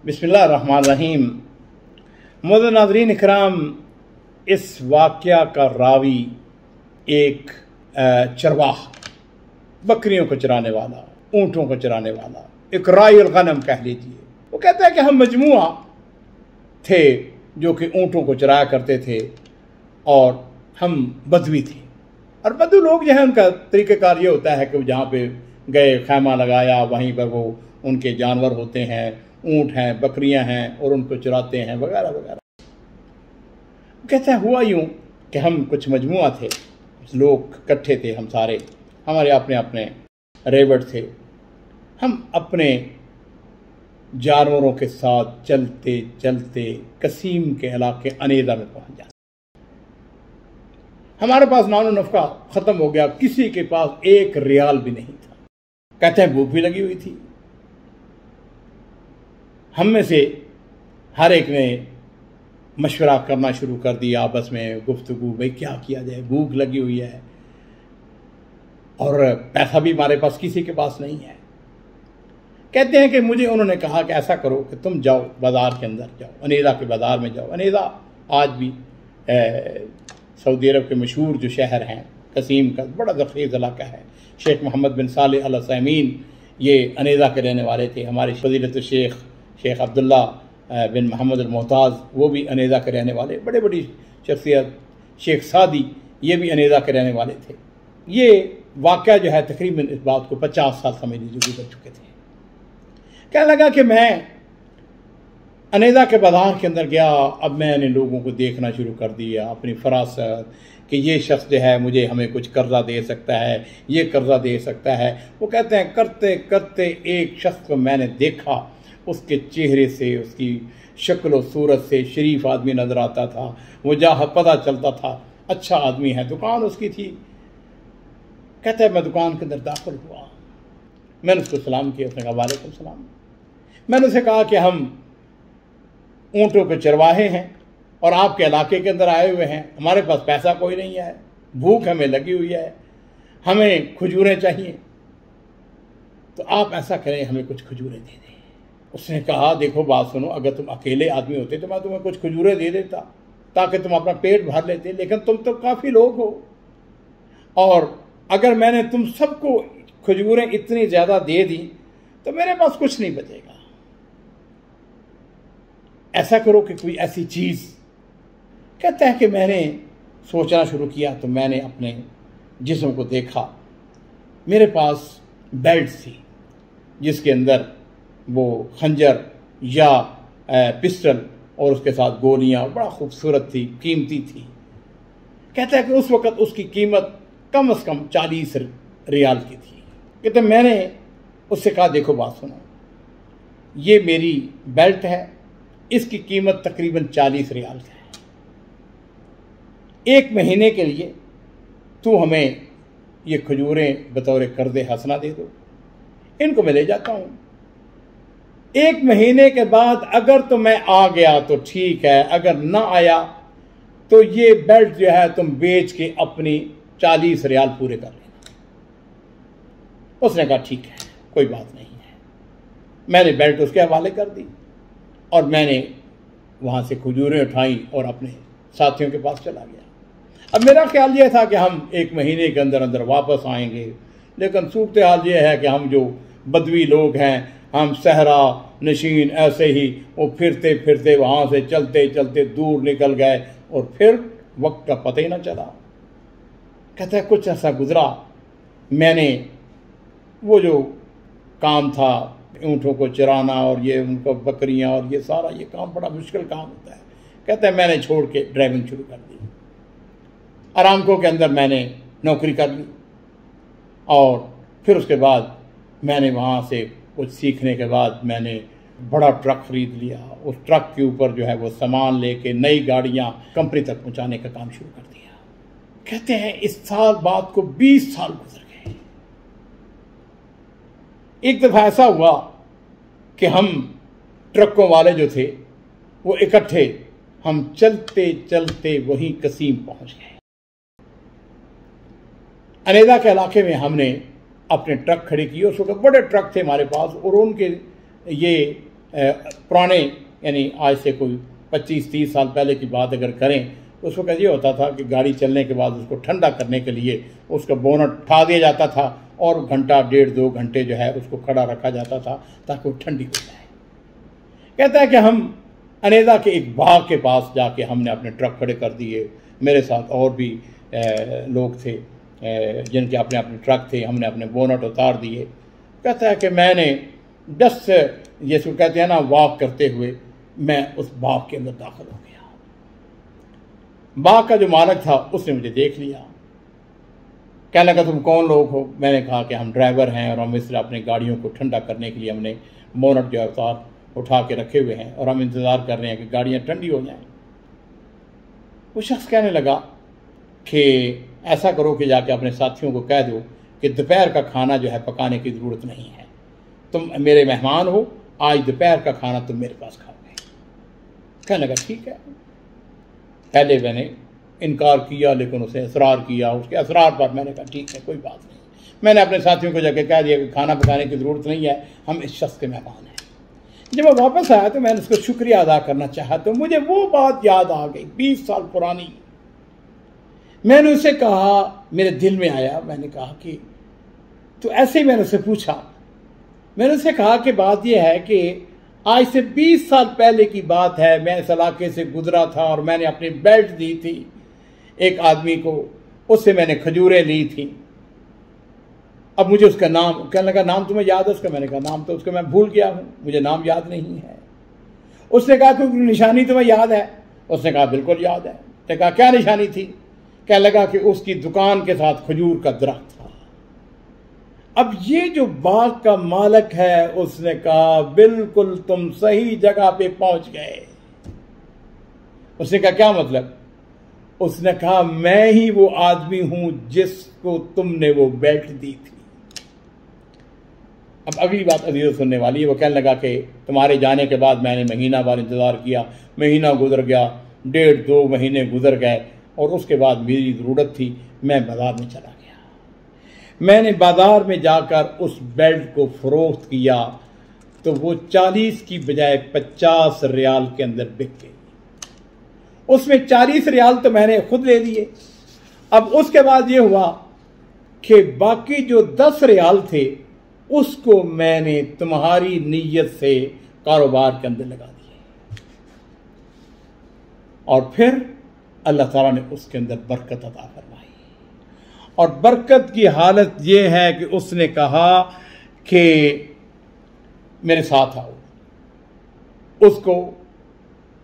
बिस्मिल्लाहिर्रहमानिर्रहीम। मुअज़्ज़िज़ नाज़रीन इकराम, इस वाक़या का रावी एक चरवाह, बकरियों को चराने वाला, ऊँटों को चराने वाला, एक राइल गनम कह लीजिए। वो कहता है कि हम मजमुआ थे जो कि ऊँटों को चराया करते थे और हम बदवी थे। और बदू लोग जो है उनका तरीक़ेकार ये होता है कि जहाँ पे गए खैमा लगाया, वहीं पर वो उनके जानवर होते हैं, ऊँट हैं, बकरियां हैं और उनको चराते हैं वगैरह वगैरह। कहते हैं हुआ यूँ कि हम कुछ मजमुआ थे, लोग इकट्ठे थे, हम सारे, हमारे अपने अपने रेवट थे। हम अपने जानवरों के साथ चलते चलते कसीम के इलाके अनेदा में पहुंच जाते। हमारे पास नानो नफ़का ख़त्म हो गया, किसी के पास एक रियाल भी नहीं था। कहते हैं भूख भी लगी हुई थी। हम में से हर एक ने मशवरा करना शुरू कर दिया आपस में, गुफ्तगू, भाई क्या किया जाए, भूख लगी हुई है और पैसा भी हमारे पास किसी के पास नहीं है। कहते हैं कि मुझे उन्होंने कहा कि ऐसा करो कि तुम जाओ बाज़ार के अंदर जाओ, अनेदा के बाज़ार में जाओ। अनेदा आज भी सऊदी अरब के मशहूर जो शहर हैं, कसीम का बड़ा ज़ख़ीज़ इलाका है। शेख मोहम्मद बिन सालेह अल उसैमीन ये अनेदा के रहने वाले थे। हमारे फजीलत शेख अब्दुल्ला बिन मोहम्मद अल मोहताज़ वो भी अनेदा के रहने वाले, बड़े बड़ी शख्सियत। शेख सादी ये भी अनेदा के रहने वाले थे। ये वाक़या जो है तकरीबन इस बात को 50 साल समझ लीजिए गुजर चुके थे। क्या लगा कि मैं अनेदा के बाज़ार के अंदर गया। अब मैंने लोगों को देखना शुरू कर दिया, अपनी फरासत कि ये शख्स जो है मुझे हमें कुछ कर्जा दे सकता है, ये कर्जा दे सकता है। वो कहते हैं करते करते एक शख्स को मैंने देखा, उसके चेहरे से, उसकी शक्ल और सूरत से शरीफ आदमी नज़र आता था। वो जहाँ पता चलता था अच्छा आदमी है। दुकान उसकी थी। कहता है मैं दुकान के अंदर दाखिल हुआ, मैंने उसको सलाम किया। उसने कहा वालेकुम सलाम। मैंने उसे कहा कि हम ऊँटों के चरवाहे हैं और आपके इलाके के अंदर आए हुए हैं, हमारे पास पैसा कोई नहीं है, भूख हमें लगी हुई है, हमें खजूरें चाहिए, तो आप ऐसा करें हमें कुछ खजूरें दे दें। उसने कहा देखो बात सुनो, अगर तुम अकेले आदमी होते तो मैं तुम्हें कुछ खजूरें दे देता ताकि तुम अपना पेट भर लेते, लेकिन तुम तो काफ़ी लोग हो और अगर मैंने तुम सबको खजूरें इतनी ज़्यादा दे दी तो मेरे पास कुछ नहीं बचेगा। ऐसा करो कि कोई ऐसी चीज़। कहता है कि मैंने सोचना शुरू किया तो मैंने अपने जिस्म को देखा। मेरे पास बेल्ट थी जिसके अंदर वो खंजर या पिस्टल और उसके साथ गोलियां बड़ा खूबसूरत थी, कीमती थी। कहता है कि उस वक़्त उसकी कीमत कम से कम 40 रियाल की थी। कहते मैंने उससे कहा देखो बात सुनो, ये मेरी बेल्ट है, इसकी कीमत तकरीबन 40 रियाल है। एक महीने के लिए तू हमें ये खजूरें बतौर कर्ज़े हसना दे दो, इनको मैं ले जाता हूँ। एक महीने के बाद अगर तो मैं आ गया तो ठीक है, अगर ना आया तो ये बेल्ट जो है तुम बेच के अपनी 40 रियाल पूरे कर लेना। उसने कहा ठीक है, कोई बात नहीं है। मैंने बेल्ट उसके हवाले कर दी और मैंने वहाँ से खजूरें उठाई और अपने साथियों के पास चला गया। अब मेरा ख्याल ये था कि हम एक महीने के अंदर अंदर वापस आएंगे, लेकिन सूरत हाल ये है कि हम जो बदवी लोग हैं, हम सहरा नशीन ऐसे ही वो फिरते फिरते वहाँ से चलते चलते दूर निकल गए और फिर वक्त का पता ही ना चला। कहता है कुछ ऐसा गुजरा, मैंने वो जो काम था ऊँटों को चराना और ये उनको बकरियां और ये सारा ये काम बड़ा मुश्किल काम होता है। कहता है मैंने छोड़ के ड्राइविंग शुरू कर दी। अरामको के अंदर मैंने नौकरी कर ली और फिर उसके बाद मैंने वहाँ से कुछ सीखने के बाद मैंने बड़ा ट्रक खरीद लिया। उस ट्रक के ऊपर जो है वो सामान लेके नई गाड़ियाँ कंपनी तक पहुँचाने का काम शुरू कर दिया। कहते हैं इस साल बाद को 20 साल गुजर गए। एक दफ़ा ऐसा हुआ कि हम ट्रकों वाले जो थे वो इकट्ठे, हम चलते चलते वहीं कसीम पहुंच गए। अनेदा के इलाके में हमने अपने ट्रक खड़े किए। उस वक्त बड़े ट्रक थे हमारे पास और उनके ये पुराने यानी आज से कोई 25-30 साल पहले की बात अगर करें तो उस वक्त ये होता था कि गाड़ी चलने के बाद उसको ठंडा करने के लिए उसका बोनट उठा दिया जाता था और घंटा 1.5-2 घंटे जो है उसको खड़ा रखा जाता था ताकि वो ठंडी हो जाए। कहता है कि हम अनेदा के एक बाग के पास जाके हमने अपने ट्रक खड़े कर दिए, मेरे साथ और भी लोग थे जिनके अपने अपने ट्रक थे, हमने अपने बोनट उतार दिए। कहता है कि मैंने 10 जैसे कहते हैं ना वॉक करते हुए मैं उस बाग के अंदर दाखिल हो गया। बाग का जो मालिक था उसने मुझे देख लिया, कहने लगा तुम कौन लोग हो? मैंने कहा कि हम ड्राइवर हैं और हम इस तरह अपनी गाड़ियों को ठंडा करने के लिए हमने बोनट जो अवतार उठा के रखे हुए हैं और हम इंतज़ार कर रहे हैं कि गाड़ियाँ ठंडी हो जाएं। वो शख्स कहने लगा कि ऐसा करो कि जाके अपने साथियों को कह दो कि दोपहर का खाना जो है पकाने की ज़रूरत नहीं है, तुम मेरे मेहमान हो, आज दोपहर का खाना तुम मेरे पास खाओगे। कहने लगा ठीक है। पहले मैंने इनकार किया लेकिन उसे असरार किया, उसके असरार पर मैंने कहा ठीक है कोई बात नहीं। मैंने अपने साथियों को जाके कह दिया कि खाना पकाने की ज़रूरत नहीं है, हम इस शख्स के मेहमान हैं। जब मैं वापस आया तो मैंने उसको शुक्रिया अदा करना चाहा तो मुझे वो बात याद आ गई 20 साल पुरानी। मैंने उसे कहा, मेरे दिल में आया, मैंने कहा कि तो ऐसे ही मैंने उससे पूछा, मैंने उससे कहा कि बात यह है कि आज से 20 साल पहले की बात है, मैं इस इलाके से गुजरा था और मैंने अपनी बेल्ट दी थी एक आदमी को, उससे मैंने खजूरें ली थी। अब मुझे उसका नाम, कहने लगा नाम तुम्हें याद है उसका? मैंने कहा नाम तो उसका मैं भूल गया हूँ, मुझे नाम याद नहीं है। उसने कहा कोई निशानी तुम्हें याद है? उसने कहा बिल्कुल याद है। तो कहा क्या निशानी थी? कहने लगा कि उसकी दुकान के साथ खजूर का दरख्त था। अब ये जो बाग का मालिक है उसने कहा बिल्कुल तुम सही जगह पे पहुंच गए। उसने कहा क्या मतलब? उसने कहा मैं ही वो आदमी हूं जिसको तुमने वो बेल्ट दी थी। अब अगली बात अजीज सुनने वाली है। वो कहने लगा कि तुम्हारे जाने के बाद मैंने महीना भर इंतज़ार किया, महीना गुजर गया, 1.5-2 महीने गुजर गए और उसके बाद मेरी ज़रूरत थी, मैं बाज़ार में चला गया। मैंने बाज़ार में जाकर उस बेल्ट को फ़रोख्त किया तो वो 40 की बजाय 50 रियाल के अंदर बिक गई। उसमें 40 रियाल तो मैंने खुद ले लिए। अब उसके बाद ये हुआ कि बाकी जो 10 रियाल थे उसको मैंने तुम्हारी नीयत से कारोबार के अंदर लगा दिए और फिर अल्लाह ताला ने उसके अंदर बरकत अता फरमाई। और बरकत की हालत यह है कि उसने कहा कि मेरे साथ आओ। उसको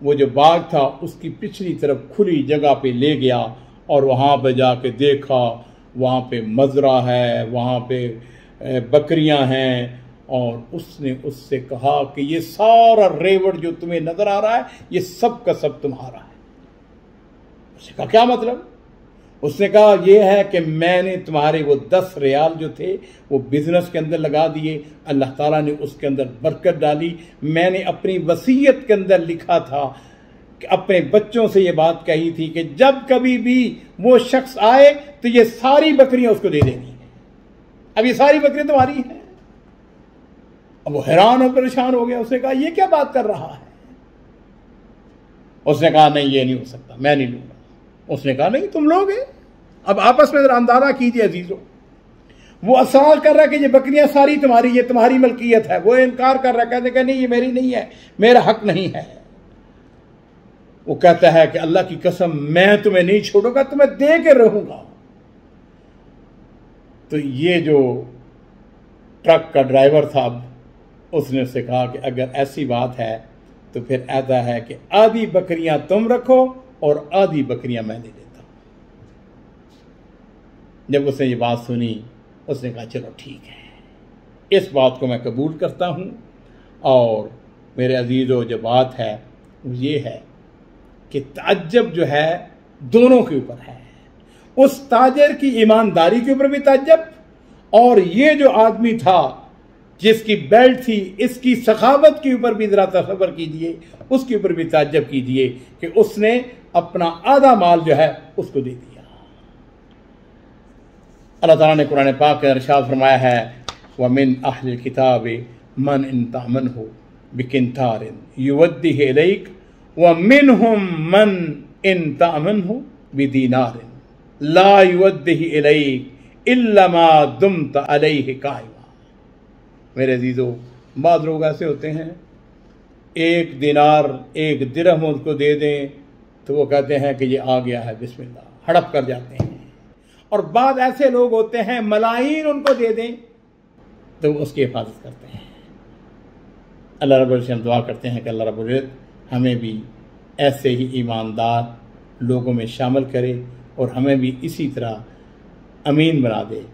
वो जो बाग था उसकी पिछली तरफ खुली जगह पे ले गया और वहाँ पे जाके देखा, वहाँ पे मजरा है, वहाँ पे बकरियां हैं और उसने उससे कहा कि ये सारा रेवड़ जो तुम्हें नजर आ रहा है ये सब का सब तुम्हारा है। उसने कहा क्या मतलब? उसने कहा यह है कि मैंने तुम्हारे वो 10 रियाल जो थे वो बिजनेस के अंदर लगा दिए, अल्लाह ताला ने उसके अंदर बरकत डाली। मैंने अपनी वसीयत के अंदर लिखा था कि अपने बच्चों से ये बात कही थी कि जब कभी भी वो शख्स आए तो ये सारी बकरियां उसको दे देनी है। अब ये सारी बकरियां तुम्हारी हैं। अब वो हैरान और परेशान हो गया। उसने कहा ये क्या बात कर रहा है? उसने कहा नहीं ये नहीं हो सकता, मैं नहीं लूंगा। उसने कहा नहीं तुम लोगे। अब आपस में जरा अंदाजा कीजिए अजीजों, वो असरार कर रहा है कि ये बकरियां सारी तुम्हारी, ये तुम्हारी मलकियत है। वो इनकार कर रहा है, कहते कि नहीं ये मेरी नहीं है, मेरा हक नहीं है। वो कहता है कि अल्लाह की कसम मैं तुम्हें नहीं छोड़ूंगा, तुम्हें दे के रहूंगा। तो ये जो ट्रक का ड्राइवर था उसने उससे कहा कि अगर ऐसी बात है तो फिर ऐसा है कि आधी बकरियां तुम रखो और आधी बकरियां मैं दे देता हूं। जब उसने ये बात सुनी उसने कहा चलो ठीक है, इस बात को मैं कबूल करता हूं। और मेरे अजीजों जो बात है वो ये है कि ताज्जुब जो है दोनों के ऊपर है। उस ताजर की ईमानदारी के ऊपर भी ताज्जुब, और ये जो आदमी था जिसकी बेल्ट थी इसकी सखावत के ऊपर भी जरा तसव्वुर कीजिए, उसके ऊपर भी ताज्जुब कीजिए कि उसने अपना आधा माल जो है उसको दे दिया। अल्लाह ताला ने कुरान पाक में इरशाद फरमाया है वमिन अहलिल किताब मन इन तामन हो बिकिंतारिन युवद्दिह इलैक व मिनहुम मन इन तामनहु बिदीनारिन ला युवद्दिह इलैक इल्ला मा दुमत अलैहि काइमा। मेरे अजीजों, बाद लोग ऐसे होते हैं, एक दिनार एक दिरहम उनको दे दें तो वो कहते हैं कि ये आ गया है, बिस्मिल्लाह, हड़प कर जाते हैं। और बाद ऐसे लोग होते हैं, मलाइन उनको दे दें तो उसकी हिफाजत करते हैं। अल्लाह रब्बुल इज़्ज़त से दुआ करते हैं कि अल्लाह रब्बुल इज़्ज़त हमें भी ऐसे ही ईमानदार लोगों में शामिल करे और हमें भी इसी तरह अमीन बना दे।